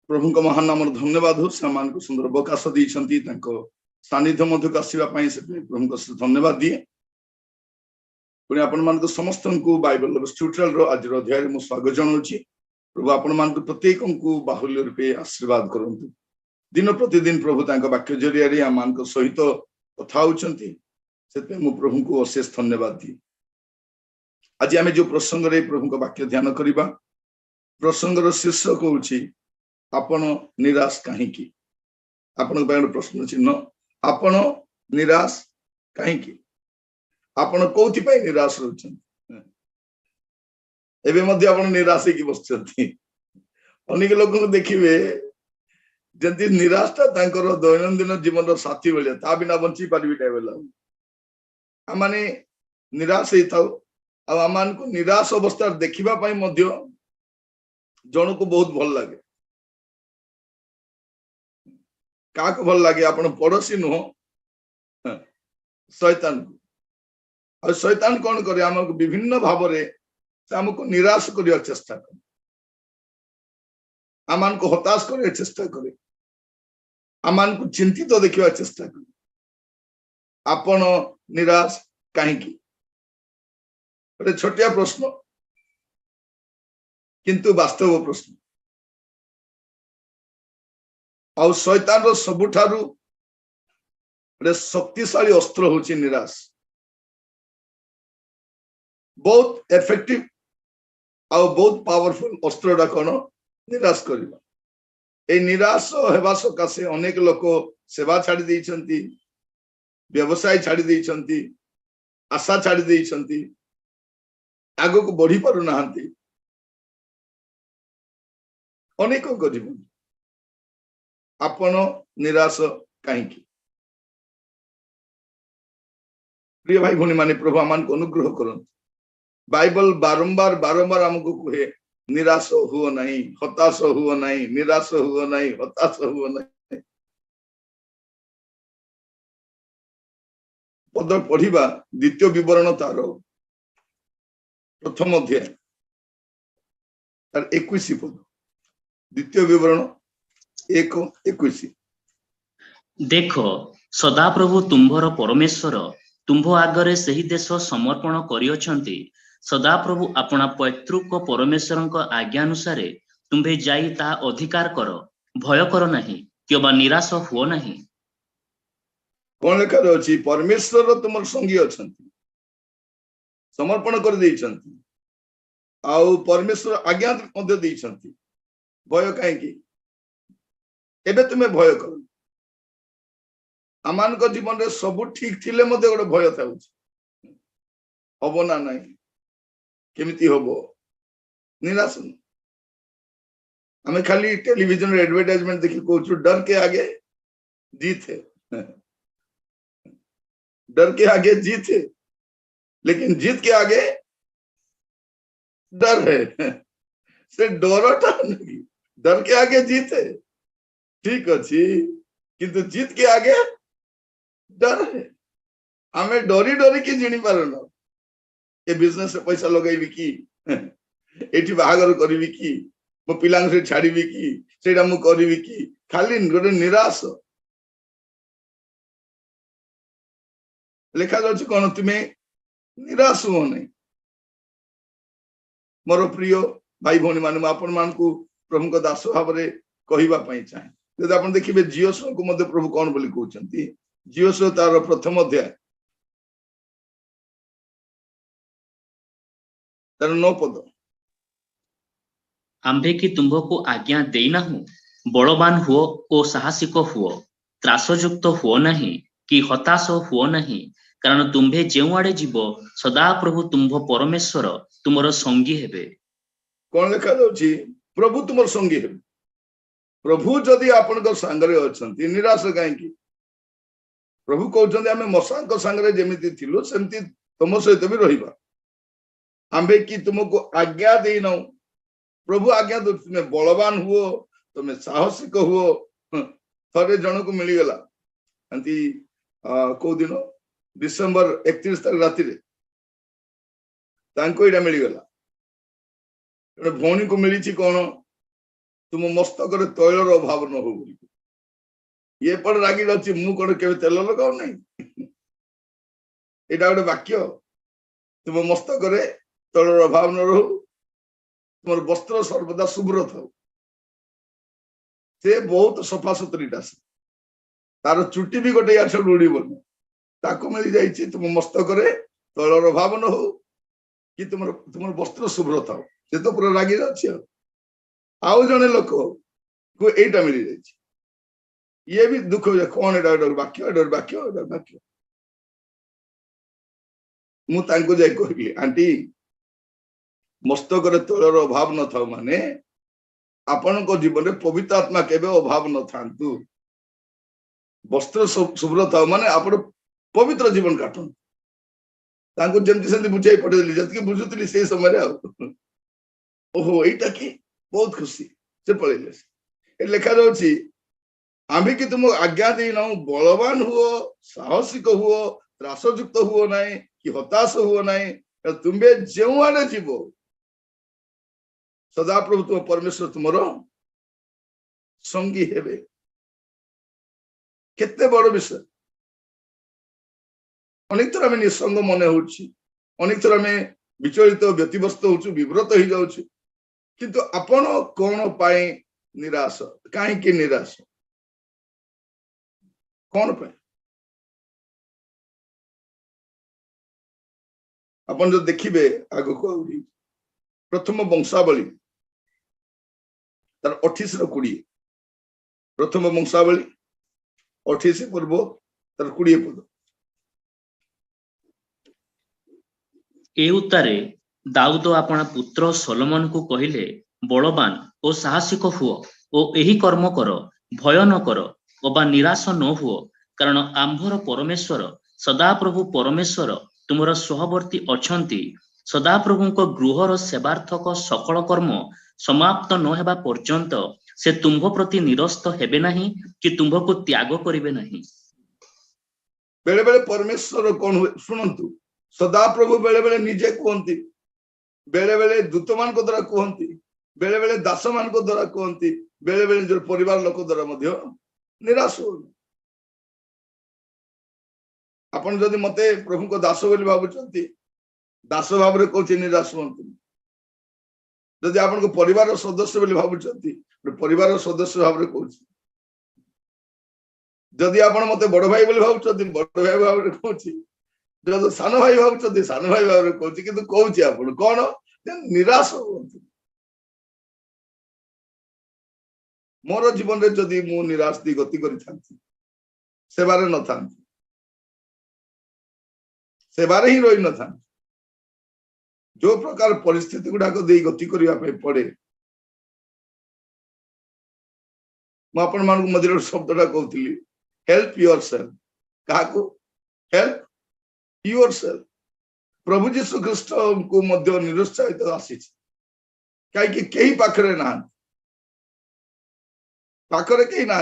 प्रभु को महान नाम धन्यवाद हो सामान को सुंदर अवकाश देइछंती तांको सानिध्य मध्यक आसीबा पई से प्रभु को धन्यवाद दिए पुणी आपण मान को समस्त को बाइबल ट्यूटोरियल रो आज रो अध्याय मु स्वागत जनाउछि। प्रभु आपण मान को प्रत्येक को बाहुल्य रूपे आशीर्वाद करंतु। दिन प्रतिदिन प्रभु तांको वाक्य जरिया रे आमान को सहित कथा होउछंती सेते मु प्रभु को अशेष धन्यवाद दिए। आज आमे जो प्रसंग रे प्रभु को वाक्य ध्यान करिबा प्रसंग रो शीर्षक होउछि आपण निराश कहीं आपण प्रश्न चिन्ह आपण निराश कहीं आपण कौथि पई निराश रहउछन एबे मध्य आपण निराश की बसछथि। अनेक लोक को देखिबे जंती निराशता तांकर दैनंदिन जीवन रो साथी बेले ता बिना बंची पारबी नै बेला आमाने निराश हेताउ आ आमान को निराश अवस्था देखिबा पई मध्य जण को बहुत भल लागे। का को भल लागे आपण पड़ोसी नुह शैतान को और शैतान कौन करे हमको विभिन्न भाव रे हमको निराश करिया चेष्टा करे आमान को हताश करिया चेष्टा करे आमान को चिंतित तो देखिवा चेष्टा करे आपण निराश कहीं छोटिया प्रश्न किंतु वास्तव प्रश्न और शैतान रो सबुठारु शक्तिशाली अस्त्र होची निराश बहुत इफेक्टिव और बहुत पावरफुल अस्त्रटा कौन निराश करबा। ए निराश हेबा सकाशे अनेक लोक सेवा छाड़ी देइछंती व्यवसाय छाड़ी देइछंती आशा छाड़ी देइछंती आगो को बढ़ी पारु नाहंती अनेक को जीवन आपण निराश कहीं प्रिय भाई भनी माने प्रभु आमान को अनुग्रह करन बाइबल बारंबार बारंबार हमको कहे निराश हुओ नहीं हताश हुओ नहीं निराश हुओ नहीं हताश हुओ नहीं। पद पढ़िबा द्वितीय विवरण तार प्रथम अध्याय तार 21 पद द्वितीय विवरण 1:21 देखो सदा प्रभु तुम्भर परमेश्वर तुम्भ आगरे सही देश समर्पण करियछंती सदा प्रभु अपना पैतृक परमेश्वर आज्ञा अनुसार तुम्भे जाई ता अधिकार कर भय कर नहीं क्यों निराश हुओ नहीं। कौन लिखा अछि परमेश्वर तुमर संगी अछंती समर्पण कर देइछंती आउ परमेश्वर आज्ञा मध्ये देइछंती भय काहे की एबे तुमे भय कर आमान को जीवन रे सब ठीक थिले मध्ये गोटे भय थाउछ हबो ना नहीं केमिति हबो निराश हमें खाली टेलीविजन एडवर्टाइजमेंट देखि कहू डर के आगे जीत है डर के आगे जीत है लेकिन जीत के आगे डर है से डरटा नहीं डर के आगे जीत है ठीक अच्छी किंतु जीत के आगे डर है हमें डरी डरी की जिणी पारन ए बिजनेस पैसा लगेबी कि एठी बाहागर करबी कि मो पिलांग से छाड़ीबी कि सेटा मु करबी कि खाली गोटे निराश लिखा जाउछि कोन तुमे निराश हो नहीं। मोर प्रिय भाई भौणी माने आपण मान को प्रभु को दास भाव रे कहिबा पई चाहे जदि आपण देखिबे जियोसो को मध्य प्रभु कोन बोली कहउछंती जियोसो तार प्रथम अध्याय तार 9 पद आंभे की तुम्भको आज्ञा देना हूं बलवान हुओ ओ साहसिक हुओ त्रासयुक्त हुओ नहीं कि हताश हुओ नहीं कारण तुम्भे जेउ आड़े जीवो सदा प्रभु तुम्भ परमेश्वर तुमर संगी हेबे। कोन लिखा जाउछि प्रभु तुमर संगी हेबे प्रभु जदि आपन संगरे अछंती निराश काहे की प्रभु कहउछंती हमें मसांक संगरे जेमिति थिलु सेमति तुम सहित भी रहिबा आंबे की तुमको आज्ञा देना प्रभु आज्ञा दो तुम्हें बलवान हुओ तुम्हें साहसिक हुओ थरे जन को मिलगला अंति को दिन डिसेंबर 31 तारीख राति रे तांको इडा मिलगला भौणी को मिली कौन तुम मस्तक तैलर अभाव न हो ये पड़े रागी अच्छी मु कौन के तेल लगाऊ नहीं एटा गोटे वाक्य तुम मस्तक तैलर अभाव न रहो तुम वस्त्र सर्वदा शुभ्र था से बहुत सफा सुतरीटा से तार चुटी भी गोटे या उड़ीबन ताको मिल जाइए तुम मस्तक तैलर अभाव न हो कि तुम तुम वस्त्र शुभ्र था से तो पूरा रागी अच्छी आउ जने लोक को एटा मिल जाइए ये भी दुख हो जाए कौन एटा वाक्य वाक्य मुझे जाए कहली आंटी मस्तक तैलर अभाव न था माने आपण को जीवन में पवित्र आत्मा केबे अभाव न थांतु वस्त्र शुभ्र था माने आपण पवित्र जीवन काटन तांको जेमति सेमति बुझाई पड़ेली जतके बुझुतली से समय ओहो एटा की बहुत खुशी से पड़ेले ए लिखा जाउची आम्ही कि तुम आज्ञा दे ना बलवान हुओ साहसिक हुओ त्रासयुक्त हुओ नहीं कि हताश हुओ नहीं तुम्बे जेउ आने जीवो सदा प्रभु तुम परमेश्वर तुमर संगी हेबे केते बड़ विषय अनेक थर आम निसंग मन हो अनेक थर आम विचलित व्यतिव्यस्त हो विव्रत हो जाऊँ किंतु आपण कौन पाए निराश कहीं निराश कौन पाए अपन जो देखिए आग को प्रथम वंशावली तार 28 प्रथम वंशावली 28 पूर्व तार 20 पद ए उत्तारे दाऊद आपण पुत्र सोलोमन को कहिले बलवान और साहसिक हुओ और एही कर्म कर भय न कर अबा निराश न हुओ कारण आंभर परमेश्वर सदाप्रभु परमेश्वर तुमर सहवर्ती अछंती सदाप्रभुଙ୍କ गृहर सेवार्थक सकल कर्म समाप्त न हेबा पर्यंत से तुंभ प्रति निरस्त हेबे नहीं कि तुंभको त्याग करिवे नहीं बेले बेले परमेश्वर कौन हुए शुणु सदाप्रभु बेले बेले निजे कहती बेले बेले दूत मान द्वारा कहती बेले बेले दास मान द्वारा कहती बेले बेले जो परिवार लोक द्वारा निराश हो आपण जदि मते प्रभु को दास बोली भावुचंती दास भाव रे कहते निराश हुंतु जदि आपण को परिवार सदस्य बोली भावुचंती परिवार सदस्य भाव रे कहूची जदि आपण मते बड़ भाई बोली भावुचंती बड़ भाई भाव रे कहूची जो सान भाई भावुचंती सान भाई भाव रे कहूची किंतु कहूची आपण कोन निराश हुंतु मोर जीवन रे जदि मु निराश दी गति करि थांती सेवारे न थांती सेवारे ही रही न था जो प्रकार परिस्थिति गुड़ाक दे गति करने पड़े मुझे शब्दटा कहती हेल्प योर सेल्फ क्या हेल्प योर सेल्फ प्रभु जीशु ख्रीस्ट को मध्य निरुत्साहित आसी कहीं कहीं पाखरे ना पाखरे कहीं ना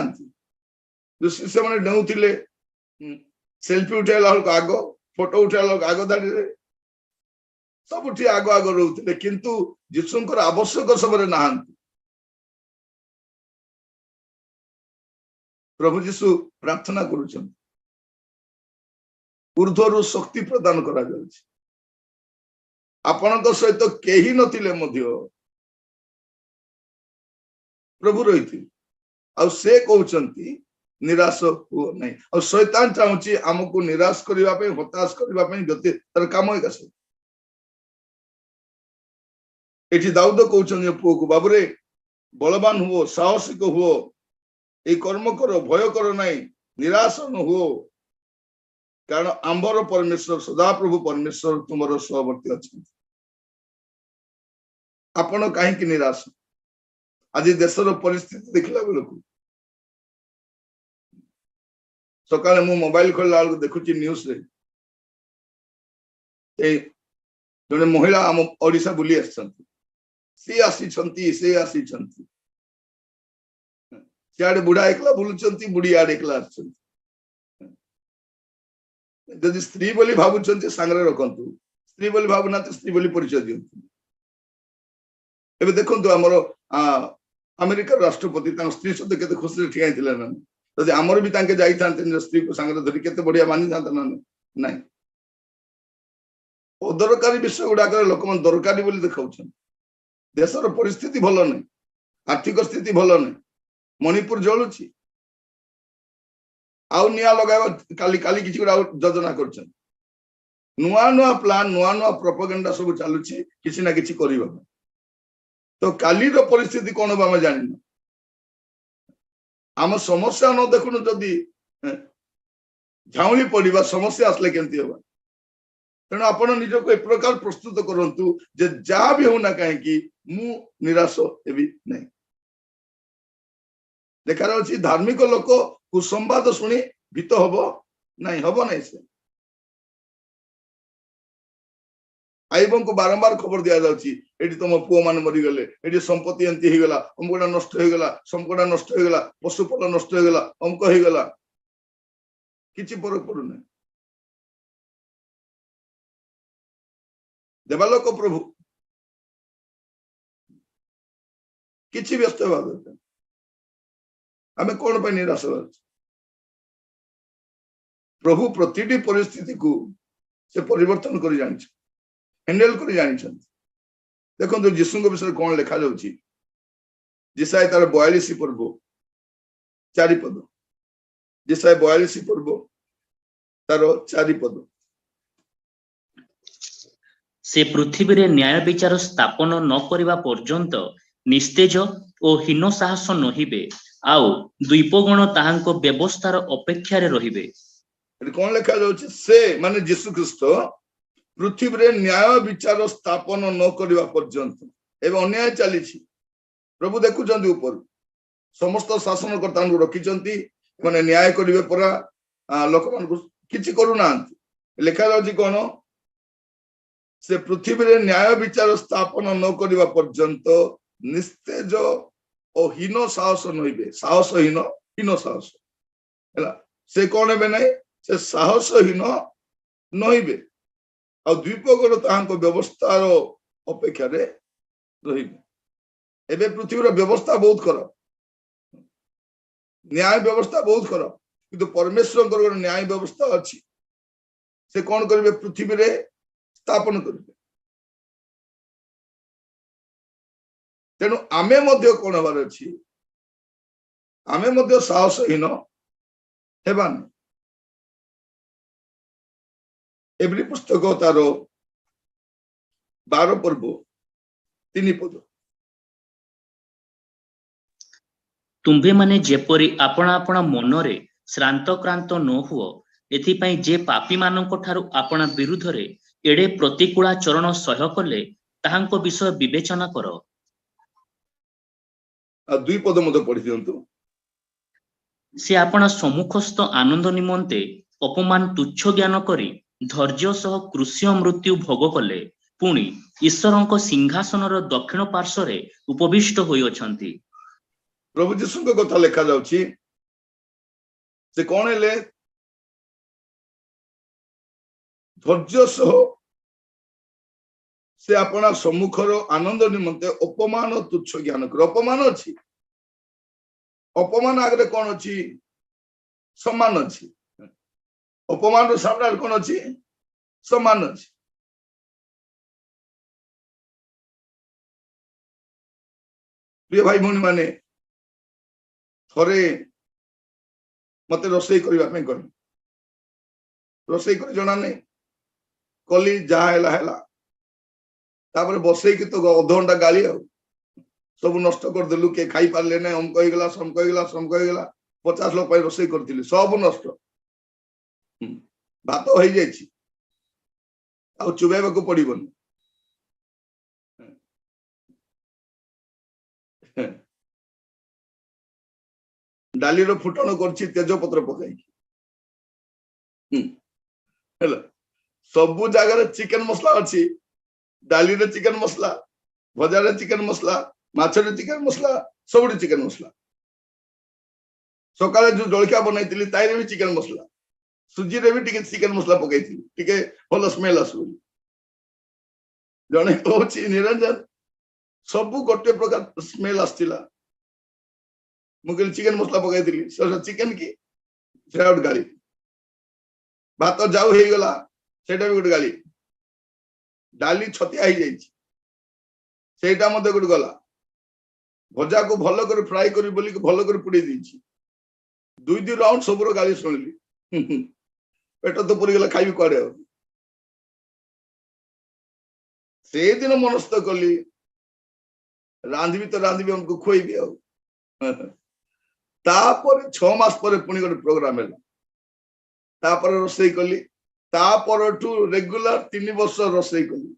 जो शिष्य मैंने डेउले सेल्फी उठाइला आग फोटो उठाइला आग दाड़ी सब उठी आग आग रोते किंतु जीशुंकर आवश्यक समय ना प्रभु जीशु प्रार्थना करुछन ऊर्ध्वर शक्ति प्रदान करा जाउछि आपनक सहित केही नथिले मध्य प्रभु रहिथि आ से कहउचंती निराश हुओ नहीं और शैतान चाहूची आमको निराश करबा पे हताश करबा पे गति तर काम एक आसे एठी दाऊद कहउछन पुओ को बाबूरे बलवान हुओ साहसिक हुओ ए कर्म करो भय करो नहीं निराश न हुओ कारण आंबर परमेश्वर सदा प्रभु परमेश्वर तुमरो सहवर्ती अछि आपण काहे कि निराश आज देशर परिस्थिति देखला बेलकु सकाले मु मोबाइल खोलला देखुची न्यूज रे जने महिला आम ओडिशा बुली आछंती से आसी सियाड़े बुढ़ा एकला बुलुचंती बुढ़ी आड़े एकला आछंती जदि स्त्री बोली भाबुचंती सांगरे रखंतु स्त्री बोली भाबुना तो स्त्री बोली परिचय दियंतु एबे देखंतु हमरो अमेरिकार राष्ट्रपति स्त्री सहित केते खुशी ठिया ना जदि आमर भी जाइए स्त्री को सांगे धरी केते बढ़िया मानी था ना नहीं अदरकारी विषय गुड़ाक लोक मन दरकारी बोली देखा देशर परिस्थिति भल नहीं आर्थिक स्थिति भल नहीं मणिपुर जलुची आउ निया लगावा काली काली किछि गुडा योजना करछन नुआ नुआ प्लान नुआ नुआ प्रोपेगेंडा सब चालुची किछि ना किछि करिबा तो काली रो परिस्थिति कोन बा हम जानिना आम समस्या न देखुनु जदि झाउली पड़िबा समस्या आसले केंती होबा तेणु आपण निज को एक प्रकार प्रस्तुत करंतु जे जा भी हो ना काहे कि मु निराश हेबी नहीं देखा जाउची धार्मिक लोक कुसंवाद शुणी भीत हबो नहीं से आईबन को बारंबार खबर दिया जाउची एडी तुम पुओ मान मरी गले एडी संपत्ति एंती हे गला अमकोडा नष्ट हे गला समकोडा नष्ट हे गला पशुपल नष्ट हे गला अमको हे गला किछि फरक पडु नै देवालोक प्रभु किछि व्यस्त हेबा दरकार आमे कोन पे निराश हो प्रभु प्रतिटी परिस्थिति को से परिवर्तन कर जानि हैंडल कर जानि देखो यीशु विषय कौन लिखा जाउची जिसाय तार 42 पर्व 4 पद जिसाय 42 पर्व तार 4 पद से पृथ्वी रे न्याय विचार स्थापन न करिबा पर्यंत निस्तेज ओ हीन साहस नहिबे आउ द्वीपगण ताहांको व्यवस्थार अपेक्षा रे रहिबे कौन लिखा जाउची से माने यीशु ख्रीष्ट पृथ्वी रे न्याय विचार स्थापन न करिबा पर्यंत एवं अन्याय चली प्रभु देखुचंती ऊपर समस्त शासनकर्ता रखिचंती माने न्याय करिवे परा लोक मान किछि करू नांती लिखा जाउची कोन से पृथ्वी रे न्याय विचार स्थापन न करिबा पर्यंत निस्तेज और हीन साहस नहिबे साहसहीन हीन साहस हैला से कोन हेबे नै से साहसहीन नहिबे आ द्वीपगण ताहांको व्यवस्थार अपेक्षा रे रहिबे एबे पृथ्वी रो व्यवस्था बहुत खराब न्याय व्यवस्था बहुत खराब किंतु परमेश्वर न्याय व्यवस्था अछि से कोन करिवे पृथ्वी रे स्थापन करिवे तेणु आमे मध्य कोन हबार अछि आमे मध्य साहसहीन हेबानी एवरी पुस्तक तार 12 पर्व 3 पद तुम्भे माने जेपरी आपणा आपणा मनरे श्रांतक्रांत न हुओ एथि पई जे पापी मानक ठारू आपणा विरुद्ध रे एडे प्रतिकूलाचरण सह्य कले ताहांको विषय विवेचना करो आ 2 पद मते पढि दियंतु से आपणा सम्मुखस्थ आनंद निमंते अपमान तुच्छ ज्ञान करी धैर्य सह कृष्य मृत्यु भोग कले पुणी ईश्वरଙ୍କ सिंहासनर दक्षिण पार्श्वरे उपविष्ट होई अछंती प्रभु यीशु को कथा लिखा जाउची से कोन हेले धैर्य सह से अपना सम्मुखर आनंद निमंते अपमान तुच्छ ज्ञान कर अपमान अछि अपमान आगरे कोन अछि सम्मान अछि अपमान रो सामने कोन अछि सम्मान अछि प्रिय भाई भौणी माने थरे मते रोसई करबा पे कर रोसई कर जणा नै कली जा हैला हैला तापर बसई कि तो अध घंटा गाली आ सब नष्ट कर देलु के खाई पारले नै हम कहि गेला सम कहि गेला 50 लोग पई रोसई करथिले सब नष्ट भात हो जाइछि आ चुबेबा को पड़िबन डाली रो फुटण करछि तेजपत्र पकाई हेला सब जगह चिकन मसला अछि डाली रे चिकन मसला भजा रे चिकन मसला माछ रे चिकन मसला सब चिकन मसला सकाळे जो जलखिया बनाइतिली ताइरे भी चिकन मसला सुजी रे भी टिके चिकन मसला पकाइतिली टिके भलो स्मेल आसु जने कहछि निरंजन सब गोटे प्रकार स्मेल आस्तिला मुझे चिकेन मसला पकाई चिकेन की गोटे गाली भात जाऊ हो गला सेटा भी गोटे गाली डाली छतिया हो जाइटा मत गोटे गला भजा को भल कर फ्राए कर भल कर पुड़े दुई दुई राउंड सब गाली शुणिली पेट तो पुरीगला खाइबी कड़े से दिन मनस्थ कली रांधबी तो रांधबी उनको खुएबी तापर 6 मास पर पुणी गोटे प्रोग्राम है तापर रोसई कली तापर रेगुलर 3 वर्ष रोसई कली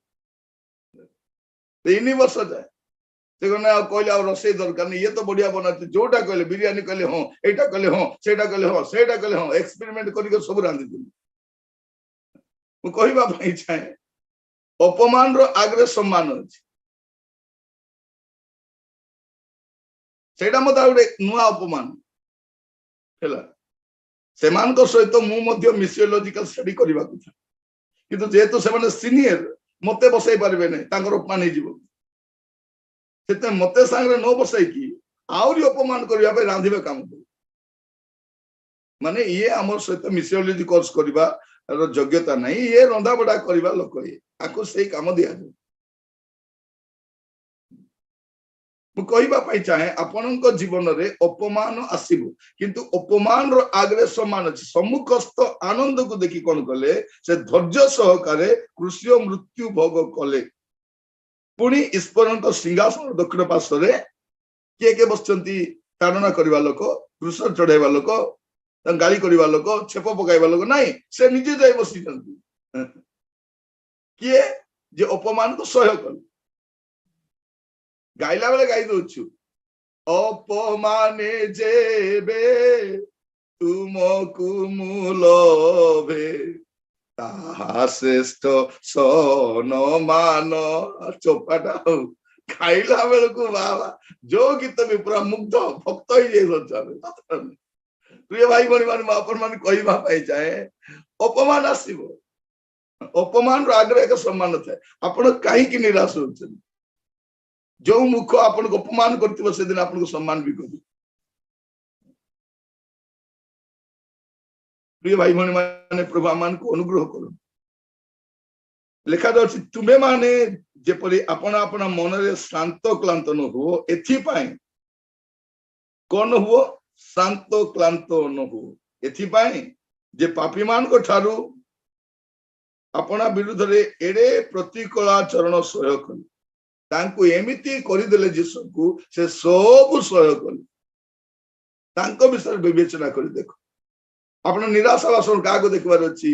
3 वर्ष जाए से कहले आ रोसई दरकार नहीं ये तो बढ़िया बनाते जोटा कहले बिरियानी कहले हाँ एटा कहले हाँ सेटा कहले हाँ सेटा कहले हाँ एक्सपेरिमेंट कर सब रांधि कहवाई चाहे अपमान रो आगे सम्मान अच्छे सेटा मत गोटे नुआ अपमान है सहित मुझे मिसियोलॉजिकल स्टडी करने को किंतु जेहेतु से सीनियर मते बसई पारे नहीं अपमान हो मते सांगे न बसई आहरी अपमान करने रांधे काम माने ये आम सहित मिसियोलॉजी कोर्स करवा योग्यता नहीं ये रंधा बड़ा करवा लोक ये आपको से काम दि जाए मुझे चाहे आपण जीवन में अपमान आसव किंतु अपमान आगे सम्मान अच्छे सम्मुखस्थ आनंद को देखी कौन कले से धैर्य सहकारे कृष्ण मृत्यु भोग कले पुणी ईश्वर सिंहासन दक्षिण पार्श्व किए किए बस ताड़ना करवा लोक कृष्ण चढ़ाइवा लोक गाली करवा लोक छेप पकाइवा लोक नाई से निजे जाए बसी किए जे अपमान को सह्य कले गाइला बेले गाई दौचु अपमाने जेबे तुमको मुलभे ताहा श्रेष्ठ सनमान चोपाटा खाइला बेल को बाबा जो गीत भी पूरा मुग्ध भक्त हो प्रिय भाई भणी मान अपन मान कहवाई चाहे अपमान आसव अपमान आगे एक सम्मान थाए आपण कहीं निराश होते जो मुख आपन को अपमान करथिबो से दिन आपन को सम्मान भी कर प्रिय भाई भणी माने प्रभु मान को अनुग्रह करो लिखा जाछि तुमे माने जेपरि आपण आपण मन रे शांत क्लांत न हो एथि पाए कोन हो शांत क्लांत न हो एथि पाए जे पापी मान को ठारू अपना विरुद्ध रे एडे प्रतिकूलाचरण सह्य कले तांको एमिति करदेले जीसु को से सब सह्य कले विषय विवेचना कर देखो अपना निराशा वासन क्या देखबार अच्छी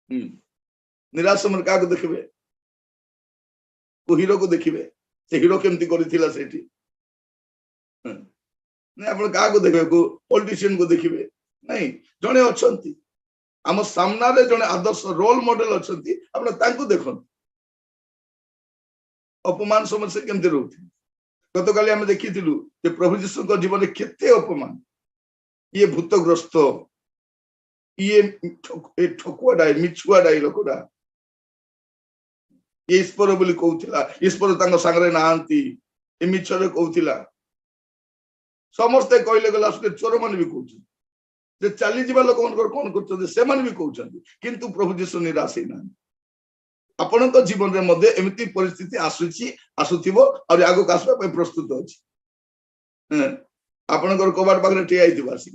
निराशा मन क्या देखबे को हीरो को देखिबे से हीरो केमती करिथिला सेठी नहीं आपण क्या देखबे को पॉलिटिशियन को देखिबे नहीं जने अछंती आम सामना रे जने आदर्श रोल मॉडल अछंती आपण तांको देखन अपमान समस्या केमती रोथे गत काली आम देखी प्रभु जीशु जीवन में केते अपमान ये भूतग्रस्त ये ठकुआडा मिछुआडा लोकटा ये ईश्वर बोली कहूला ईश्वर तांको सांगरे नांती ये मिछरे कहूला समस्ते कहले गला चोर मान भी कहते चली जा लोक कौन कर भी कहते किंतु प्रभु जीशु निराश ना आपण जीवन में मध्य एमती परिस्थिति आसुथिबो और आगो आसवा प्रस्तुत अच्छी आपण कबाड़ पाखे ठिया आसिक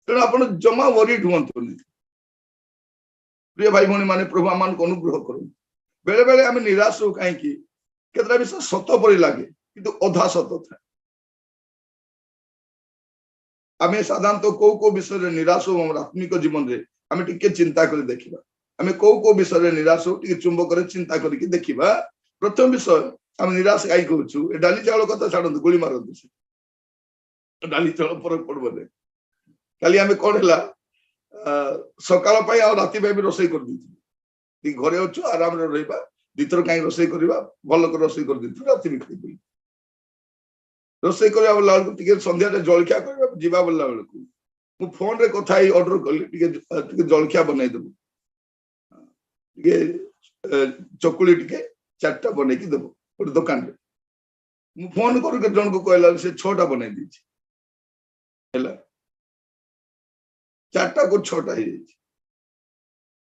तेणु आप जमा वरीड हूँ प्रिय भाई भणी माने प्रभु आम को अनुग्रह करूँ बेले बेले आम निराश हो कहीं केतरा विषय सत परी लगे किंतु अधा सत था आम साधारणतः कौ विषय निराश हो आत्मिक जीवन में आम टे चिंता कर देखा आम कौ विषय निराश हो चुंबक चिंता करके देखा प्रथम विषय आम निराश कहीं करूँ डाली चावल कथा छाड़ू गोली मारती डाली चावल फरक पड़े काली आम कौन है सकाल राति भी रोसई कर दी घरे अच्छु आराम रहा दिथर कहीं रोसई करवा भल कर रोसई कर दी राति भी खाई रोसई करवा बोला बेलू संध्या जलखिया करवा जीवा बोला बेलू मु फोन रे कथा ऑर्डर कली जलखिया बनई देबू चकुली टे 4टा बनई देबू गोटे दुकान मु फोन कर जन को कहला से 6टा बने दीची हैला 4टा को 6टा ही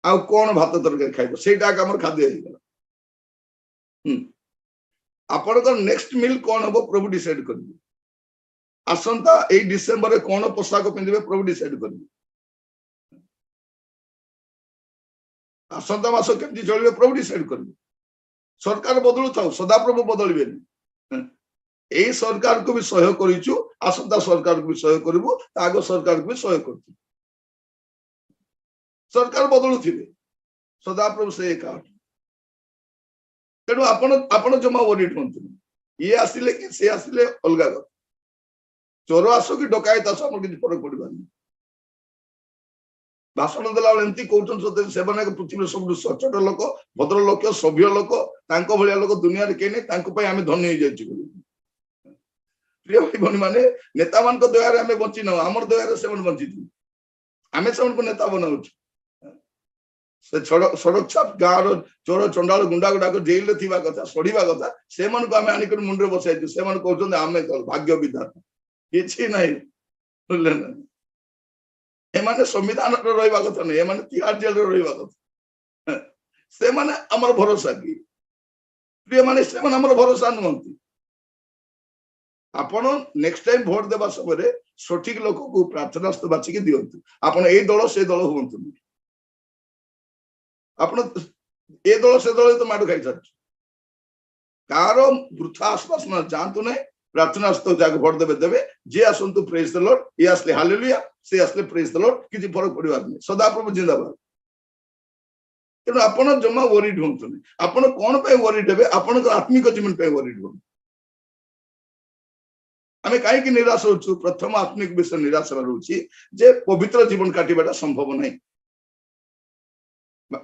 आ कोन भात तरकारी खाइबो सेटा हमर खाद्य हे गेला आपण को नेक्स्ट मील कोन हो प्रभु डिसाइड करबे आसंता ए डिसेंबर रे कोन पोशाक पिंदिबे प्रभु डिसाइड करबे आसंता मास केमती चलबे प्रभु डिसाइड करबे सरकार बदलु थाउ सदा प्रभु बदलबे ए सरकार को भी सहयोग करिचु आसंता सरकार को भी सहयोग करबो आगो सरकार को भी सहयोग करतु सरकार बदलु थिबे सदा प्रभु से एका तेणु आपण जमा वरिड होंतु ये आसिले कि से आसिले अलगा गत चोर आसो कि डकायत आसो हमर किछ फरक पड़बानी भाषण देला एमती कहउछन सते सेबना के पृथ्वी सब सचोट लोक भद्र लोक सभ्य लोक तांको भलिया लोक दुनिया रे केने तांको पय आमे धन्य हो जायछि प्रिय भाई भनी माने नेता मान को दया रे आमे बंची न हमर दया रे सेवन बंची आमे सेवन को नेता बनाउछ से सड़क छाप गाँव चोर चंडाल गुंडा गुडा को जेल थिबा कथा सड़ीबा कथा से मन को आमे आनी कर मुंडे बसाइछु से मन कहउछन आमे भाग्य विधाता किछि नाही बुझले ना ए माने संविधान रे रहइबा कथा नै ए माने तिहाड़ जेल रे रहइबा कथा से माने हमर भरोसा की प्रिय माने से माने हमर भरोसा नहंती आपण नेक्स्ट टाइम वोट देबा समय सठिक लोक को प्रार्थनास्थ बाछिक दियंतु आपण ए दल से दल होंतु आपण ए दल से दल तो माडो खाइ छ कार वृथा आश्वास न जानतु नै प्रार्थनास्थ जाके वोट देबे देबे जे आसंतु प्रेज द लॉर्ड ए आसले हालेलुया से आसले प्रेज द लॉर्ड किछि फरक पड़िबा नै सदा प्रभु जिंदाबाद तेणु आपण जमा वरीड होंतु नै आपण कोन पे वरीड हेबे आपण को आत्मिक जीवन पे वरीड हो आमे काहे कि निराश होछु प्रथम आत्मिक विषय निराश रहउछि जे पवित्र जीवन काटिबाटा संभव नै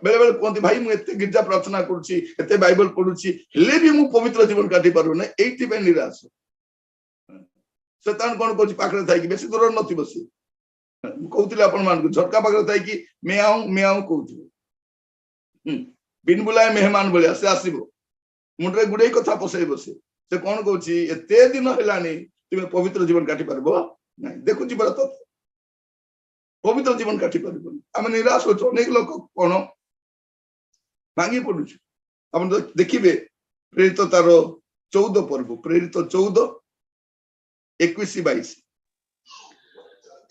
बेले बेले कोंती भाई मु एते गिरजा प्रार्थना करूछि एते बाइबल पढुछि हेले भी मु पवित्र जीवन काटि पारु नै एठी पे निराश शैतान कोन कोछि पाखरे थाई कि बेसी दूर नथि बसी मु कहउतिले आपण मान को झटका पाखरे थाई कि मैं आऊं कहउछि बिन बुलाए मेहमान बोले से आसीबो मुंडरे गुडे कथा पसई बसे से कोन कहउछि एते दिन हेलानी तुमे पवित्र जीवन काटि पारबो नै देखुछि बरा तो पवित्र जीवन काटि पारबो आमे निराश होछ अनेक लोक कोन मांगी पडुछ आपण देखिबे प्रेरित तार 14 पर्व प्रेरित 14 21-22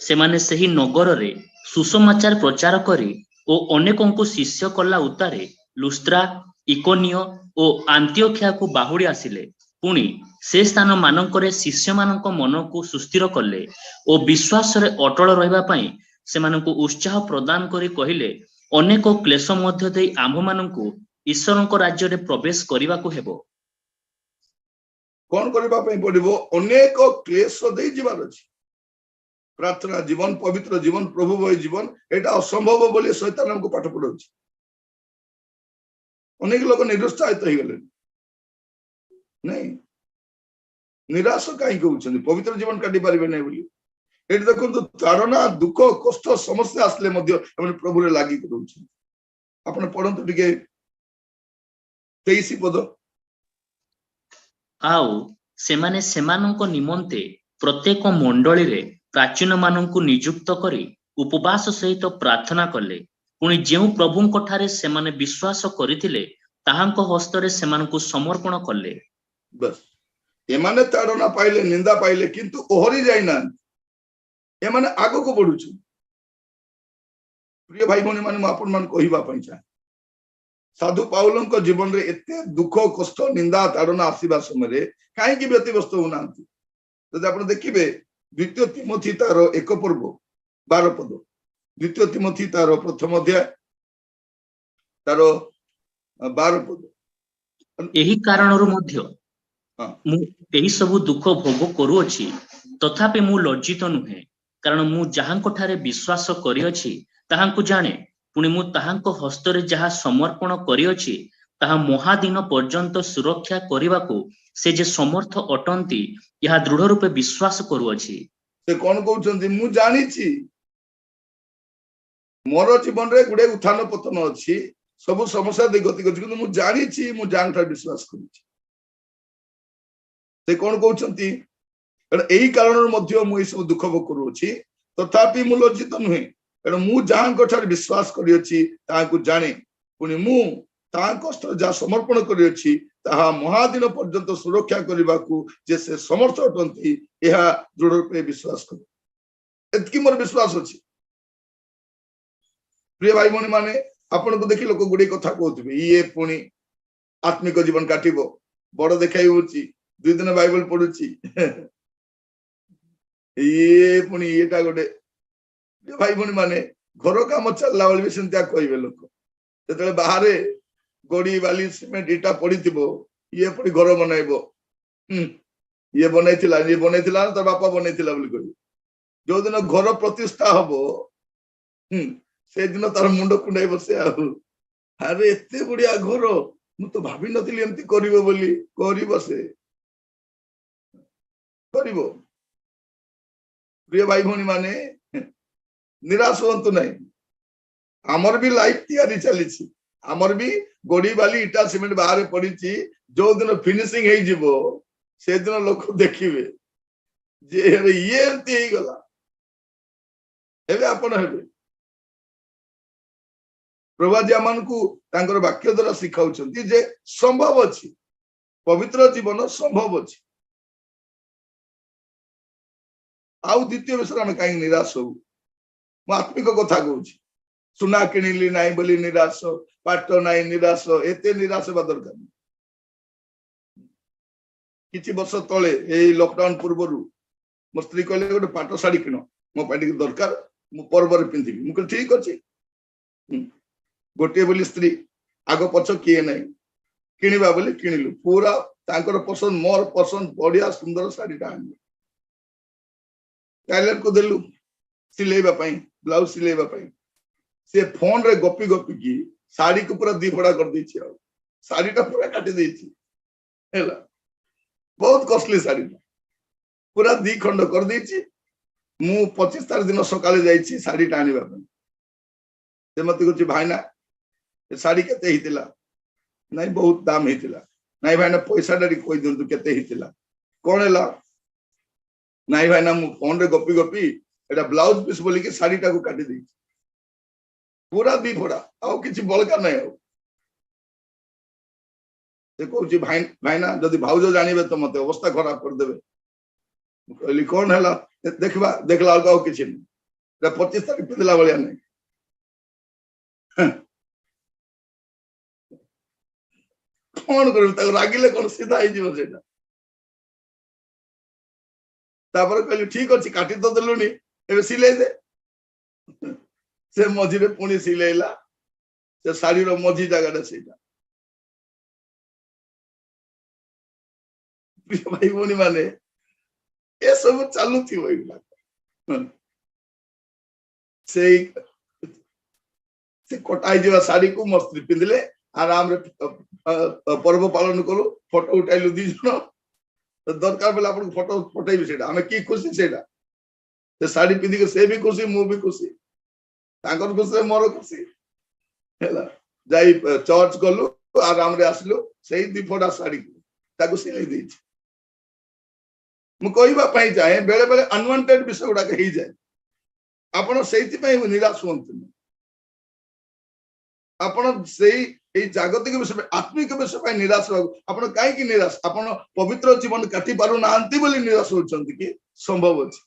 से माने सही नगर रे सुसमाचार प्रचार करी ओ अनेकों को शिष्य कला उतारे लुस्त्रा इकोनियो ओ आंतियोखिया को बाहुड़ी आसिले पुणी से स्थान मानकरे शिष्य मानक मन को सुस्थिर कले ओ विश्वास रे अटल रहिबा पई से मानक उत्साह प्रदान करी कहिले अनेक क्लेश मध्य देई आम्भ मानक ईश्वरक राज्य रे प्रवेश करिवा को हेबो कोन करबा पई पड़िबो अनेक क्लेश देई जीवन अछि प्रार्थना जीवन पवित्र जीवन प्रभु भय जीवन एटा असंभव बोली शैतान हमको पाठ पढौछि अनेक लोक निरुत्साहित हो गले नहीं निराश काई कहउछन पवित्र जीवन काटि पारिबे नै बोली एट देखो ताड़ना दुख कष्ट समस्या आसले मध्य हमने प्रभु रे लागि करूछन आपण पढंतु टिके 23 पद आउ सेमाने सेमानंको निमंते प्रत्येक मंडली रे प्राचीन मानंकु नियुक्त करी उपवास सहित प्रार्थना कले पुणी जेउ प्रभुंको ठारे सेमाने विश्वास करिथिले ताहांको हस्तरे सेमानंकु समर्पण कले बस एमाने ताड़ना पाइले निंदा पाइले किंतु ओहरी जाइना एमाने आगो को बढ़ुछु प्रिय भाई भनी माने आपण मान कहिबा पई चाहे साधु पाउलंको जीवन रे एते दुख कष्ट निंदा ताड़ना आसीबा समय रे काहे कि व्यतिव्यस्त होनांती जदि आपण देखिबे द्वितीय तिमोथी तार 1 पर्व 12 पद द्वितीय तिमोथी तार प्रथम अध्याय तार 12 पद एही कारणरु मध्य मु एही सब दुख भोग करू अछि तथापि मु लज्जित नुहे कारण मु जहांको ठारे विश्वास करि अछि ताहांको जाने पुणी मु ताहांको हस्तरे जहा समर्पण करि अछि ताहा महादिन पर्यंत सुरक्षा करिवाको से जे समर्थ अटंती यहा दृढ़ रूपे विश्वास करू अछि से कोन कहउछन्ती मु जानि छी मोर जीवन रे गुडे उत्थान पतन अछि सब समस्या दे गति गति मु जानि छी मु जानटा विश्वास करू छी से कौन कहते यही कारण मुझे सब दुख भोग करुच्ची तथापि मु लज्जित नुहे कारण मु जहाँ विश्वास कर जाने पुणी मु कष्ट जहाँ समर्पण कर महादिन पर्यंत सुरक्षा करने को जे से समर्थ अटंती यह दृढ़ रूपे विश्वास कर एतकी मोर विश्वास अच्छी प्रिय भाई भौणी माने आपण को देखी लोक गुड़े कथा कहते ये पुणी आत्मिक जीवन काटब बड़ देखा होची 2 दिन बाइबल पढ़ुची ये पुणी येटा गोटे भाई भौणी माने घर काम चलला बेले भी सेमतिया कहबे लोक जतले बाहर गोड़ी बाली सीमेंट इटा पड़ी ये पुणी घर बनइबो ये बनैथिला तार बापा बनैथिला बोली कहबे जो दिन घर प्रतिष्ठा हबो से दिन तार मुंड कुंडाई बसे अरे एते बढ़िया घर मु तो भाभी नथिली एमती करिवो बोली करिवो से करिवो प्रिय भाई भौणी माने निराश होंतु नहीं आमर भी लाइफ तैयारी चली आमर भी गोड़ी बाली इटा सीमेंट बाहर पड़ी जो दिन फिनिशिंग हो जिवो से दिन लोक देखिबे जे ये एमती ही गला एबे आपण हेबे प्रभाजी आमान को तांकर वाक्य द्वारा शिखाउछंती जे संभव अछि पवित्र जीवन संभव अछि आउ द्वितीय विषय में कहीं निराश हो आत्मिक कथा कहूँ सुना किणिली नाई बोली निराश पाठ नाई निराश एते निराश होगा दरकार किछि वर्ष तले ए लॉकडाउन पूर्व मो स्त्री कहले गोटे पाट शाढ़ी किण मो पाटी दरकार मु पर्व पिंधि मुझे ठीक अच्छे गोटे बोली स्त्री आग पछ किए ना किणवा बोली किणिलु पूरा तांकर पसंद मोर पसंद बढ़िया सुंदर शाढ़ीटा आनलु टाइलर को देलु सिलेबा पई ब्लाउज सिलेबा पई से फोन रे गपी गपी की साड़ी को पूरा दी फोड़ा कर दी साड़ीटा पूरा काटी दी बहुत कॉस्टली साड़ी पूरा दी खंड कर दी मु 25 तारीख दिन सकाले जाइए साड़ीटा आने से मत कुछ भाईना साड़ी केते हितिला नहीं बहुत दाम हितिला नहीं भाईना पैसा डारी कोई दिंतु केते हितिला कौन है नहीं भाईना मु फोन रे गपी गपी एटा ब्लाउज पीस बोली कि साड़ीटा को काटी दी पूरा दी फोड़ा आउ किछि बलका नहीं हो से कहूँ भाई भाईना जदि भाउज जानिबे तो मते अवस्था खराब कर देबे कहली कौन है देखा देखला किसी नहीं 25 तारीख पिंधला भाया नहीं कौन कर रागिले कौन सीधा हो कहली ठीक अच्छे काटी तो देलुनी ए सिले दे से मझे पुणी सिलेला से शाढ़ी मझी जगह से भाई भौणी माने ये सब चालू थी से कटाई जा शाढ़ी को मो स्त्री पिंधले आराम रे पर्व पालन कलु फोटो उठाइलु 2 जन दरकार बेला आपन फोटो पठेबी सेटा हमें की खुशी सेटा से शाढ़ी पिंधि के से भी खुशी मु भी खुशी तांकर खुशी मोर खुशी हैला जाई चर्च गलु आराम रे आसलु सेही 2 फोटा शाढ़ी ताको सिलाई देछि मु कहबा पई चाहे बेले बेले अनवांटेड विषय गुडा कहि जाए आपण सेति पई निराश होंतु आपण सेही ए जागतिक विषय आत्मिक विषय पई निराश हो आपण काहे की निराश आपण पवित्र जीवन काटी पारु नांती बोली निराश होचंती कि संभव अछि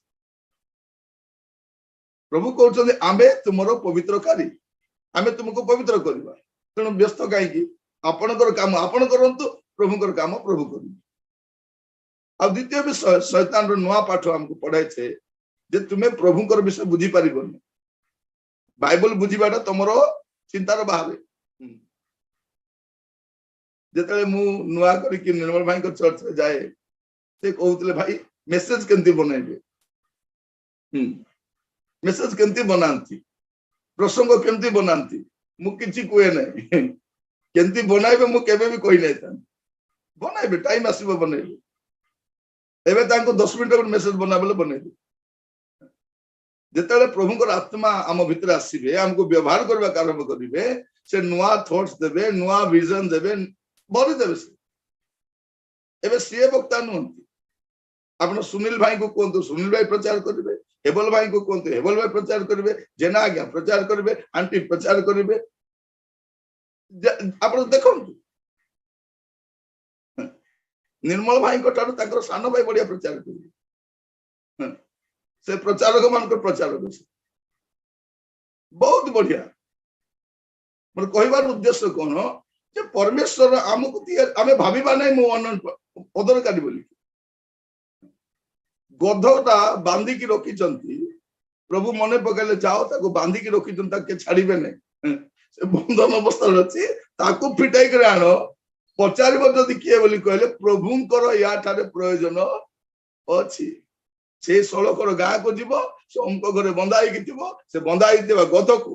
प्रभु कहउछंती आमे तुमरो पवित्रकारी आमे तुमको पवित्र करबा तेणु व्यस्त काहे की आपणकर काम आपण करंतु प्रभुकर काम प्रभु करू आ द्वितीय विषय शैतान रो नुआ पाठ हमको पढ़ाई छे जे तुमे प्रभुकर विषय बुझी पारिबोनी बाइबल बुझीबाटा तमरो चिंतार बाहर जेतले मु नुआ करी कि निर्मल भाई को चर्च रे जाए से कहउतले भाई मेसेज केंती बनैबे मेसेज केंती बनांती प्रसंग केंती बनांती मु किछि कोए नै केंती बनाइबे मु केबे भी कहि नै था बनाइबे टाइम आसीबो बनाइबे एबे तांको 10 मिनिट को मेसेज बनाबले बनाइबे जेतले प्रभुकर आत्मा आम भितर आसीबे हमको व्यवहार करबा आरंभ करिवे से नुआ थॉट्स देबे नुआ विजन देबे बड़ी देबे एबे सीए वक्ता नुंती ଆପଣ ସୁନିଲ ଭାଇ को कहतु सुनील भाई प्रचार करेंगे, हेबल भाई को कहतु हेबल भाई प्रचार करेंगे, जेना आज्ञा प्रचार करेंगे, आंटी प्रचार करेंगे। आप देखो निर्मल भाई को सान भाई बढ़िया प्रचार करेंगे, से प्रचारक मान प्रचारक बहुत बढ़िया। मोर कहबार उद्देश्य कौन जे परमेश्वर आमको आमे भाविबा नै मो अदरकारी बोली गधटा बांधी की रखी प्रभु मने पकाले जाओ ताको बांधी की रखी के छाड़िबे नै से बंधन अवस्था अछि ताको फिटाई करे आनो पचारिबो जदि किए बोली कहले प्रभुंकर या ठारे प्रयोजन अछि। से सड़कर गाँ को जीव से उनको घरे बंधाई से बंधाई गध को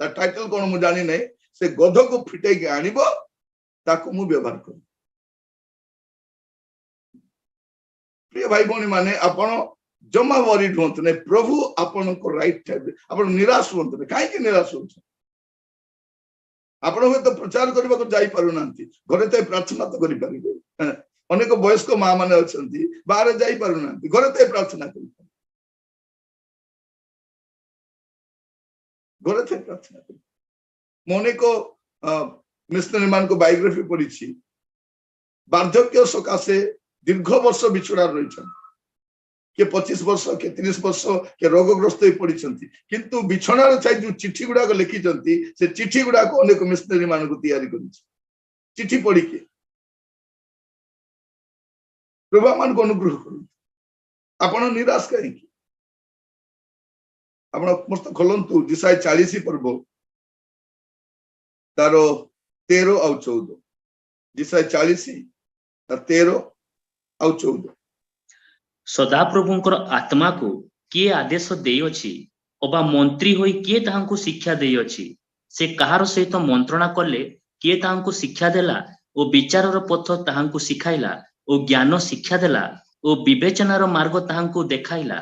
टाइटल कौन मु जानी नहीं से गध को फिटे आनिब ताको मु व्यवहार कर। प्रिय भाई भौणी माने आपण जमा वरीड होंत नहीं प्रभु आपण को राइट टाइम आपण निराश होंत नहीं काहे निराश होंत आपण तो प्रचार करबा को जाई पारु नांती घरे तो प्रार्थना तो करि परिबे अनेक वयस्क माँ माने अछंती बाहर जाई पारु नांती घरे तो प्रार्थना करि घरे थे प्रार्थना करि मोने को मिशनरी मान को बायोग्राफी पढ़ी वार्धक्य सकाशे दीर्घ वर्ष बिछड़ा रही के 25 वर्ष के 30 वर्ष के रोगग्रस्त पड़ी किंतु बिछणार छाई जो चिठी गुड़ाक लिखी से चिठी गुड़ाक अनेक मिशनरी मान को तैयारी कर चिठी पढ़ी के प्रभु मान को अनुग्रह कर आपण निराश कहीं आपण मस्त खोलंतु जिसाई 40 पर्व तार 13 और 14 जिसाई 40 13 और 14 सदा प्रभुंकर आत्मा को किए आदेश देई अछि अबा मंत्री होई किए ताहांको शिक्षा देई अछि से कहार सहित मंत्रणा कले किए ताहांको शिक्षा देला ओ विचारर पथ ताहांको शिखाइला ओ ज्ञान शिक्षा देला ओ विवेचनार मार्ग ताहांको देखाइला।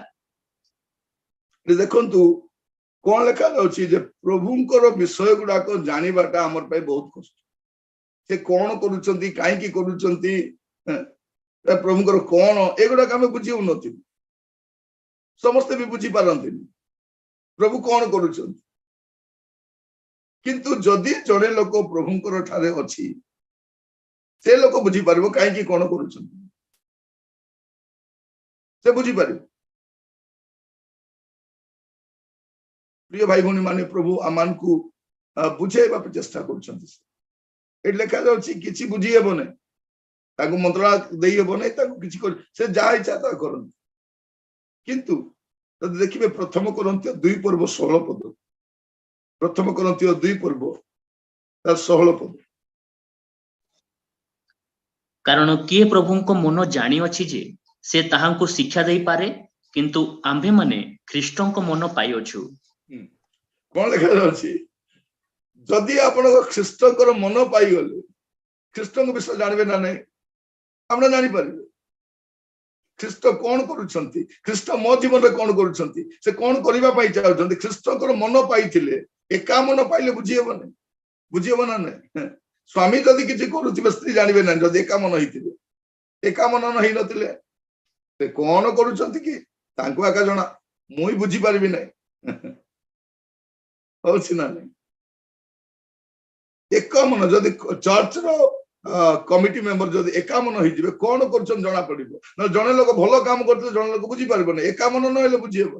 देखंतु कौन लिखा जाउछि जे प्रभुंकर विषय गुडा को जानिबाटा हमर पय बहुत कष्ट से कौन करूचंती काहे की करूचंती प्रभुंकर कौन एगुडा आम बुझी उन्नति समस्ते भी बुझी पारती प्रभु कौन करूचंती किंतु जदि जड़े लोक प्रभुंकर ठारे अछि से लोक बुझी पारिबो काहे की कौन करूचंती से बुझी पारिबो। प्रिय भाई भौणी माने प्रभु आमान को बुझेबा चेष्टा कर लिखा जाउछि किछि बुझी हेबो नै ताको मंत्रणा देई हेबो नै ताको किछि कर से जा इच्छा ता करन किंतु जदि देखिबे प्रथम कोरिन्थियो 2 पर्व 16 पद प्रथम कोरिन्थियो 2 पर्व तार 16 पद कारण किए प्रभुंको मन जानी अछि जे से ताहांको शिक्षा देई पारे किंतु आम्भे माने ख्रीष्टंको मन पाई अछु। कौन लिखा जाउछि जदि आपण ख्रीष्टंकर मन पाई गले ख्रीष्टंक विषय जानबे ना नहीं हमने जानी पारिबे ख्रीष्ट कौन करूछंती ख्रीष्ट मो जीवन रे कौन करूछंती से कौन करिबा पाई चाहउछंती ख्रीष्टंकर मन पाइथिले एका मन पाइले बुझी हेबो ना नहीं स्वामी जदि किछि करूथिबे स्त्री जानबे ना जदि एका मन हिथिबे एका मन न हि नथिले से कौन करूछंती कि तांको एका जणा मुई बुझी पारिबी नहीं होछि ना नहीं एक मन जदि चर्च रो कमिटी मेंबर जदि एका मन हिजिबे कौन करछन जणा पड़िबो न जणे लोक भलो काम करते जणे लोक बुझी पारिबो नै एका मन न हेले बुझी हेबो।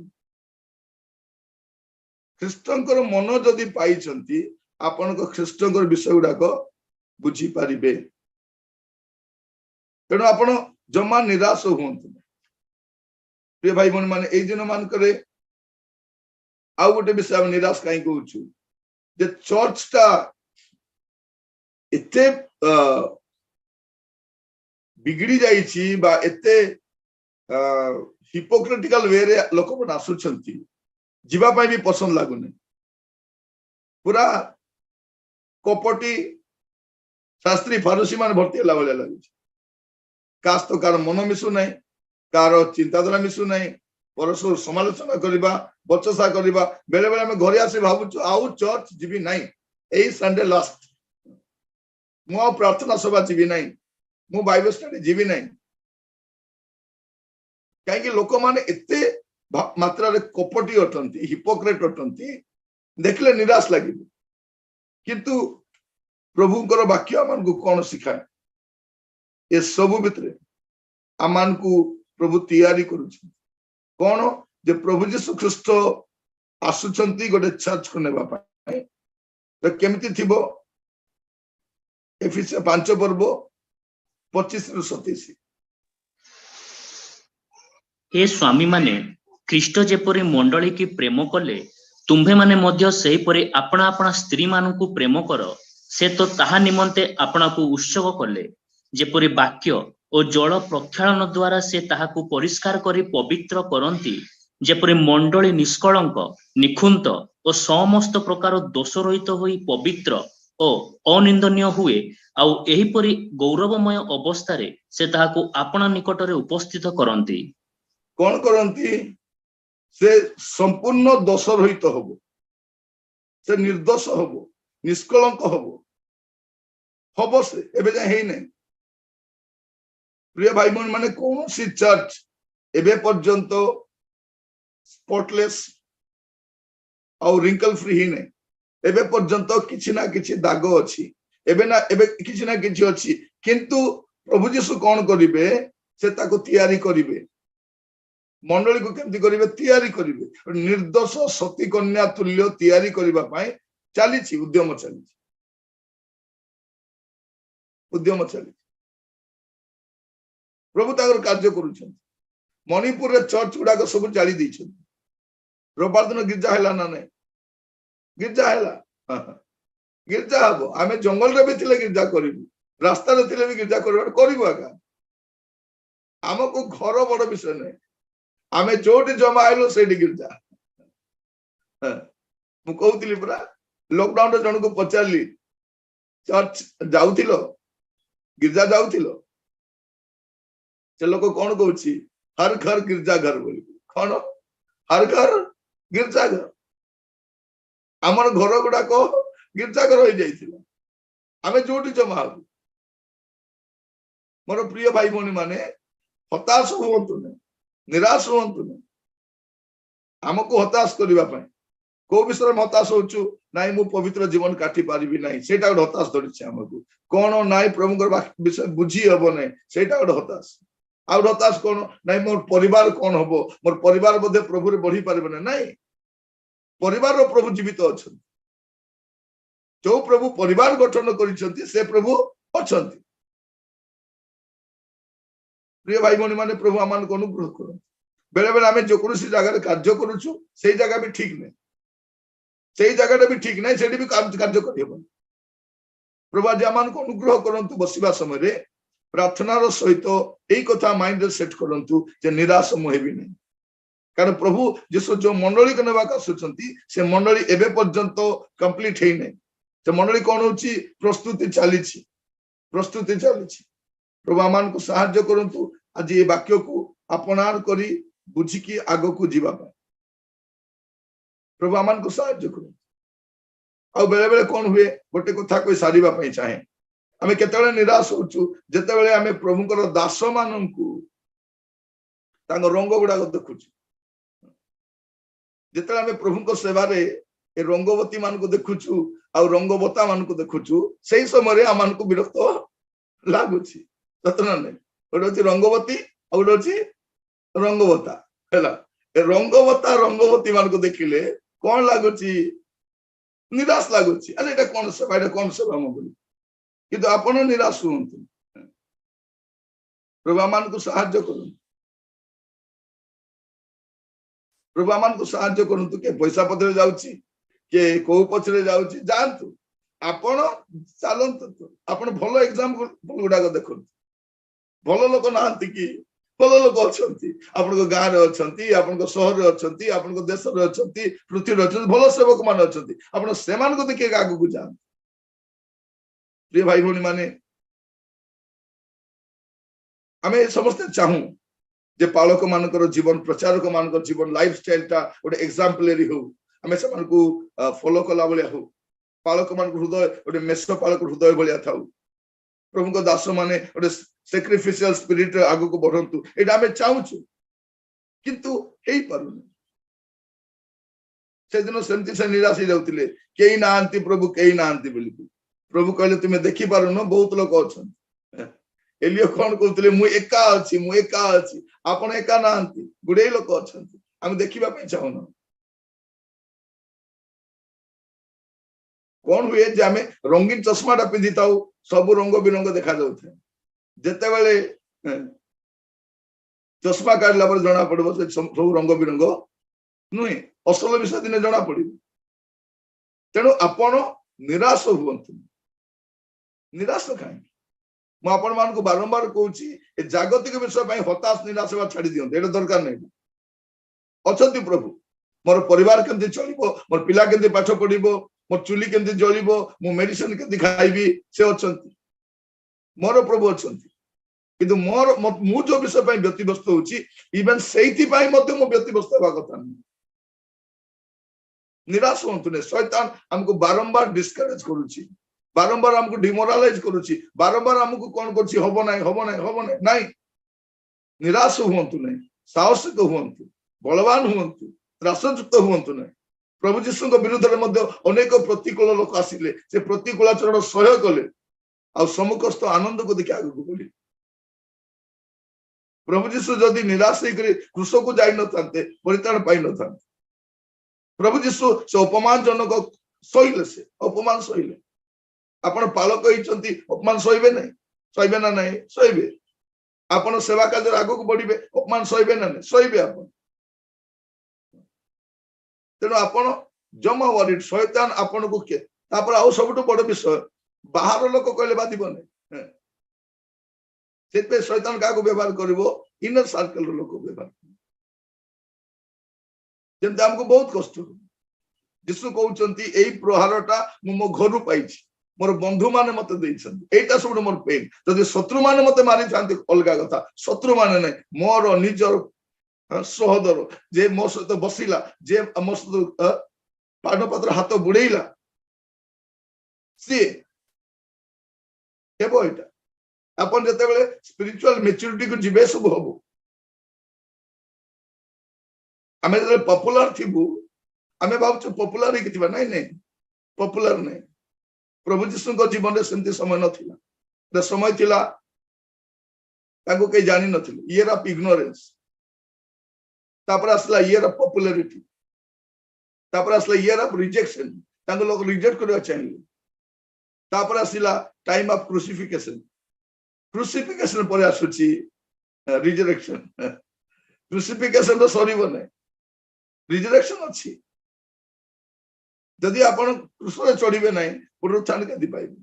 ख्रीष्टंकर मन जदि पाइछंती आपण को ख्रीष्टंकर विषय गुडा को बुझी पारिबे तेणु आपण जमा निराश होंतु। प्रिय भाई भौणी माने एई दिन मान करे आउ गोटे विषय हम निराश काई कहउछु जे चर्च टा एते बिगड़ी जाइछि बा एते हिपोक्रेटिकल वे रे लोक मन आसुछंती जीवा पाई भी पसंद लागुने पूरा कपटी शास्त्री फारूसी मान भर्ती होला वाला लाଗୁଛି कास तो कार मन मिसु नहीं कार चिंताधारा मिसु नहीं परस्पर समालोचना करबा बचसा करबा बेले बेले हम घरे आसी भाबुछु आउ चर्च जीवी नहीं एई संडे लास्ट मो प्रार्थना सभा जीवी नहीं मो बाइबल स्टडी जीवी नहीं कहीं लोक माने एते मात्रा रे कपटी अटंती हिपोक्रेट अटंती देखले निराश लगे किंतु प्रभुंकर वाक्य आमान को कौन सिखाए ये सबु भितरे आमान को प्रभु तैयारी करुछ कौन जे प्रभु यीशु ख्रीष्ट आसुचंती गोटे चर्च को नेबा पाए तो केमिति थिबो एफिसियन 5 पर्व 25 रु 27 हे स्वामी माने ख्रीष्ट जेपरि मंडली की प्रेम कले तुम्भे माने मध्य सेही परि अपना अपना स्त्री मानकु प्रेम कर से तो ताहा निमंते अपना को उत्सव कले जेपरि वाक्य और जल प्रक्षालन द्वारा से ताहाकु परिष्कार करी पवित्र करंती जेपरि मंडली निष्कलंक निखुंत और समस्त प्रकार दोष रहित होई पवित्र और अनिंदनीय हुए आउ एही परि गौरवमय अवस्था रे से ताहाकु अपना निकट रे उपस्थित करंती कौन करंती से संपूर्ण दोष रहित होबो से निर्दोष होबो निष्कलंक होबो से एबे जाय हेई नै प्रिय भाई बहन माने कौन सी चर्च एबे पर्यंत स्पॉटलेस और रिंकल फ्री ही नै एबे पर्यंत किछि ना किछि दाग अछि एबे किछि ना किछि अछि किंतु प्रभु यीशु कौन करिवे से ताको तैयारी करिवे मंडली को केमती करिवे तैयारी करिवे निर्दोष सती कन्या तुल्य तैयारी करिबा पाए चलीछि उद्यम चली प्रभु तागर कार्य करूछन मणिपुर रे चर्च गुडा को सब जाली दैछन रविवार दिन गिरजा हैला ना नै गिरजा हैला गिरजा हबो आमे जंगल रे भी थिले गिरजा करिबु रास्ता रे थिले भी गिरजा करिबु आका हमको घर बड़ विषय नै आमे जोटी जमा आइलो सेठी गिरजा मु कहउतिली पुरा लॉकडाउन रे जण को पचारली चर्च जाउथिलो गिरजा जाउथिलो से लोक कौन कहूँ हर घर गिरजा घर बोली कौन हर घर गिरजा घर आमर घर गुड़ाक गिरजा घर हो जाइथिला आमे जोटी जमा हबु मोर प्रिय भाई भौणी माने हताश हुअंतु ने निराश हुअंतु ने हमको हताश करबा पय को विषय में हताश होचु नाइ मु पवित्र जीवन काटी पारिबी नाही सेटा गोटे हताश धरिछि हमको कोन नाइ प्रभुकर विषय बुझी हबो नै सेटा गोटे हताश आउ हताश कौन नाइ मोर परिवार कौन हबो मोर परिवार मध्ये प्रभु रे बढ़ी पारिबे नाही परिवार रो प्रभु जीवित अछन जो प्रभु परिवार गठन करिसंती से प्रभु अछंती प्रिय भाई भौणी माने प्रभु आमान को अनुग्रह करो बेले बेले आमे जो कोनोसी जगह रे कार्य करूछु सेही जगह भी ठीक नै सेही जगह भी ठीक नै सेठी भी कार्य करियबो प्रभु आज आमान को अनुग्रह करंतु बसिबा समय रे प्रार्थना रो सहित एई कथा माइंड रे सेट करंतु जे निराश मोहेबी नै कारण प्रभु जिसो जो मंडली के नेबा का सोचंती से मंडली एबे पर्यंत कंप्लीट हेई नै से मंडली कोन होची प्रस्तुति चालीछि प्रभु आमान को सहायता करंतु आज ये वाक्य को अपनार करी बुझी की आगो को जीवा पाए प्रभु आमान को सहायता करंतु आ बेले बेले कोन हुए गोटे कथा कोई सारीबा पई चाहे आमे केतबेले निराश होचु जेतेबेले आमे प्रभुकर दास माननकु तांग रंग गुडा देखुछु जेतेबेले आमे प्रभुको सेवा रे ए रंगवती मान को देखुछु आ रंगवता मान को देखुछु सेही समय रे आमान को विरक्त लागुछि ततना नै ओडोछि रंगवती आ ओडोछि रंगवता हैला ए रंगवती मान को देखिले कोन लागुछि निराश लागुछि अरे एटा कोन सेवा हम बोली किंतु आपण निराश हुंतु प्रभु आमान को सहायता करु प्रभु आमान को सहायता करंतु के पैसा पत्र जाउछि के को पछरे जाउछि जानतु आपण चालंतु आपण भलो एग्जांपल गुडा को देखु भलो लोक नांती कि भलो लोक अछंती आपण को गां रे अछंती आपण को शहर रे अछंती आपण को देश रे अछंती पृथ्वी रे अछंती भलो सेवक मान अछंती आपण सेमान को देखि आगु को जान प्रिय भाई भौणी माने आमे समस्त चाहू जे पालक मानकर जीवन प्रचारक मानकर जीवन लाइफस्टाइल ता ओटे एग्जांपलरी हो आमे समान को फॉलो कला बलिया हो पालक मान हृदय ओटे मेष पालक हृदय बलिया थाउ प्रभु को दास माने ओटे सैक्रिफिशियल स्पिरिट आगु को बढ़ंतु एटा आमे चाहूछु किंतु हेई पारुनी से दिन सेमती से निराश हो जाउतिले केही नांती प्रभु केही नांती बोली प्रभु कहले तुमे देखि पारुनो बहुत लोक अछन एलियो कोन कहउतिले मु एका अछि आपण एका नांती गुडे लोक अछन हम देखिबा पई चाहूनो कौन हुए जे आमे रंगीन चश्माटा पिंधि ताऊ सब रंग बिरंग देखा जाउथे जेते बेले चश्मा काढला पर जना पड़बो से सब रंग बिरंग नुहे असल विषय दिन जना पड़िबो तेणु आपण निराश हुवंतु निराश काहे मु आपण मान को बारंबार कहूची ए जागतिक विषय पई हताश निराश होवा छाडी दियौ एटा दरकार नै अछंती प्रभु मोर परिवार केमति चलिबो मोर पिला केमति पाठ पढिबो मोर चुली केमति जलिबो मु मेडिसिन केमति खाइबी से अछंती मोर प्रभु अछंती किंतु मोर मु जो विषय पई व्यतिव्यस्त होची इवन सेहिति पई मते मु व्यतिव्यस्त होवा कथा नै निराश होंतु ने शैतान हमको बारंबार डिस्करेज करूची बारंबार हमको डिमोरलाइज करूची बारंबार हमको कोन करची हबो नै नहीं निराश होंतु नै साहसिक होंतु बलवान होंतु त्रासयुक्त होंतु नै प्रभु जीशु को विरुद्ध रे मध्ये अनेक प्रतिकूल लोक आसिले से प्रतिकूलाचरण सहय कले आ सम्मुखस्थ आनंद को देखि आगु बोली प्रभु जीशु जदि निराश होकर क्रूस को जाई न थांते परित्राण पाई न थांते प्रभु जीशु से अपमानजनक सहिले से अपमान सहिले आपण पालक होइचंती अपमान सहिबे ना नहीं सहिबे आपण सेवा कार्य आगु को बढ़िबे अपमान सहिबे ना नहीं सहिबे आपण तेणु आपण जमा वरिड शैतान आपण को के तापर आउ सबटु बड़ विषय बाहर लोक कहले बादिबने सेते शैतान का को व्यवहार करिवो इनर सर्कल लोक व्यवहार जेंत हमको बहुत कष्ट जीशु कहउचंती एई प्रहारटा मो घरु पाइछि मोर बंधु माने मते दैछंती एटा सब मोर पेन जदि शत्रु माने मते मारि थांती अलगा कथा शत्रु माने नै मोर निजर सहोदर जे मो सहित बसिला जे मो सहित पानपत्र हाथ बुड़ेला सी हेबो एटा अपन जते बेले स्पिरिचुअल मैच्योरिटी को जिबे सब हबो आमे जते पॉपुलर थिबु आमे भाबछु पॉपुलर कि थिबा नहीं नहीं पॉपुलर नहीं प्रभु जीशु को जीवन में सेमती समय नथिला समय थिला ताको के जानि नथिले ईयर ऑफ इग्नोरेंस तापर असला ईयर ऑफ पॉपुलैरिटी तापर असला ईयर ऑफ रिजेक्शन ताको लोग रिजेक्ट करबा चाहिए तापर असला टाइम ऑफ क्रूसिफिकेशन पर आसुची रिजरेक्शन क्रूसिफिकेशन तो सरीबो नै रिजरेक्शन अछि जदि आपण क्रूस रे चढ़िबे नै पुनरुत्थान केदि पाइबे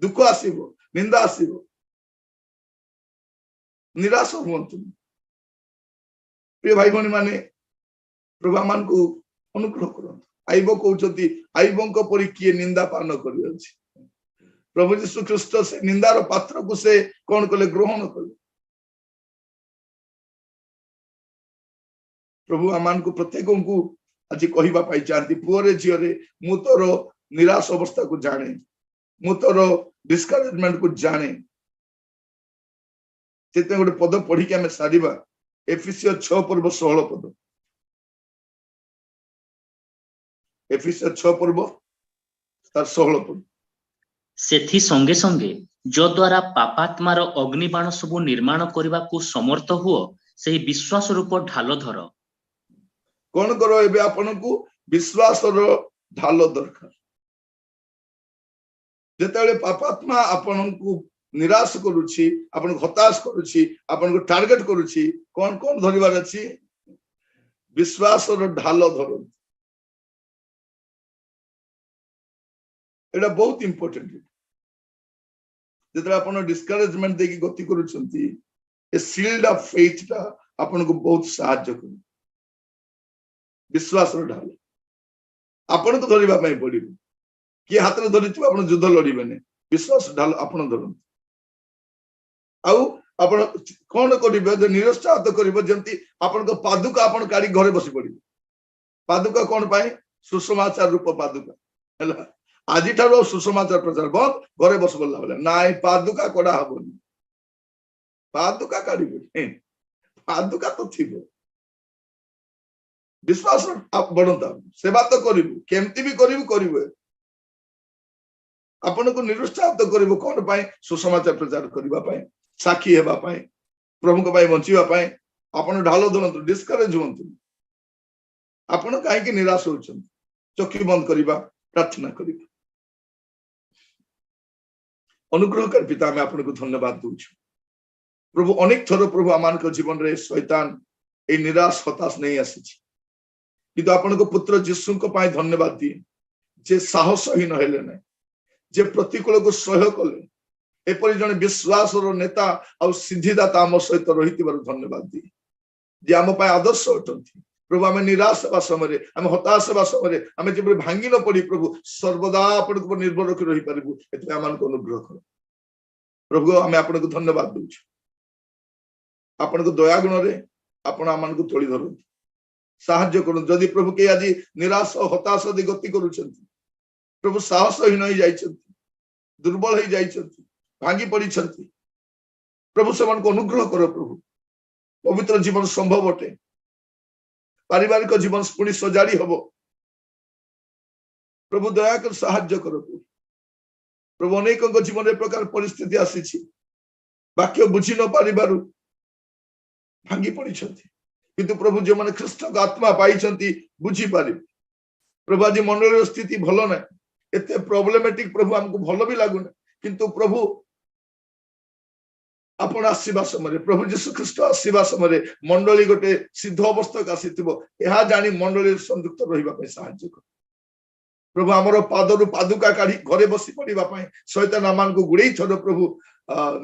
दुख आसीबो निंदा आसीबो निराश होंतु प्रिय भाई भनी माने प्रभु मान को अनुग्रह करंतु आइबो कहउचती आइबो को परि किए निंदा पान करि अछि प्रभु यीशु ख्रीष्ट से निंदार पात्र को से कौन कले ग्रहण कले प्रभु आमान को प्रत्येक को आज कहिबा पाई चाहती पुअरे झियरे मु तोर निराश अवस्था को जाने मु तोर डिस्करेजमेंट को जाने सेते गोटे पद पढ़ी के हमें सारिबा एफिसियर 6 पर्व 16 पद एफिसियर 6 पर्व तार 16 पद सेथि संगे संगे जो द्वारा पापात्मार अग्निबाण सबु निर्माण करबा को समर्थ हुओ सेही विश्वास रूप ढाल धर कौन करो एबे आपन को विश्वास रो ढाल दरकार जेतेले पापात्मा आपन को निराश करूची आपन को हताश करूची आपन को टार्गेट करूची कौन कौन धरिबार अछि विश्वास रो ढाल धर एटा बहुत इंपोर्टेंट जेतरा आपन डिस्करेजमेंट देकी गति करूचंती ए शील्ड ऑफ फेथ ता आपन को बहुत सहायता करू विश्वास रो ढाल आपन को धरिबा पई पड़िबो कि हाथ रे धरिछु आपन युद्ध लड़िबे ने विश्वास ढाल आपन धरन आउ आपन कोन करिबे जे निरुत्साहित करिबो जेंती आपन को पादुका आपन काडी घरे बसी पड़िबो पादुका कोन पाई सुसमाचार रूप पादुका हला आज ठारो सुसमाचार प्रचार बंद घरे बस बोलला बोले नाइ पादुका कोडा हबोनी पादुका काडी पादुका तो थिबो विश्वास बढ़ता सेवा तो करू केमती भी करू आपण को निरुत्साहित करू कौन पाए सुसमाचार प्रचार करने साक्षी होगापाई प्रभु बचाई आपण ढाल धरतु डिस्करेज हूँ आपण कहीं निराश हो चक्षु बंद करवा प्रार्थना करवा अनुग्रहकार पिता आम आपको धन्यवाद दूच प्रभु अनेक थर प्रभु आम जीवन रे शैतान ए निराश हताश नहीं आसी किंतु आपण को पुत्र जीशु धन्यवाद दिए जे साहसहीन हेले ना जे प्रतिकूल को सह्य कले एपरी जने विश्वास नेता आ सिद्धिदाता आम सहित रही धन्यवाद दिए जे आम आदर्श अटंती प्रभु आम निराश हवा समय आम हताश हवा समय आम जो भांगी न पड़ी प्रभु सर्वदा आपण निर्भर रखी रही पारू ए आम अनुग्रह कर प्रभु आम आपन को धन्यवाद दूच आपण को दया गुण रे आपण आम को तोली धरती साहाଯ୍य करूँ जदि प्रभु के आज निराश हताश गति करुछंती प्रभु साहसहीन हो जाइछंती दुर्बल हो जाइछंती भांगी पड़ी प्रभु से अनुग्रह कर प्रभु पवित्र जीवन संभव अटे पारिवारिक जीवन पुणी सजाड़ी हम प्रभु दया कर साहाଯ୍य कर प्रभु अनेक जीवन ए प्रकार परिस्थिति आसी वाक्य बुझी न पारिबारु भांगी पड़ी किंतु प्रभु जो मैंने ख्रीष्ट को आत्मा पाई बुझी पारे प्रभु आज मंडल स्थिति भल ना एत प्रोब्लेमेटिक प्रभु आमको भल भी लगुना किंतु प्रभु आपण आसवा समय प्रभु जीशु ख्रीष्ट आसवा समय मंडली गोटे सिद्ध अवस्था आसी जानी मंडली संयुक्त रही साहाଯ୍य कर प्रभु आमर पादरु पादुका काढ़ी घरे बसी पड़ा शैतान आम को गुड़े थर प्रभु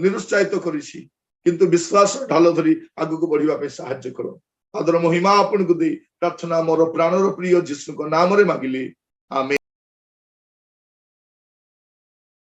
निरुत्साहित करिछि किंतु विश्वास ढाल धरी आगु को बढ़िया साहाଯ୍य कर आदर महिमा आपन को दे प्रार्थना मोर प्राणर प्रिय जीशु को नाम रे मागिली आमेन।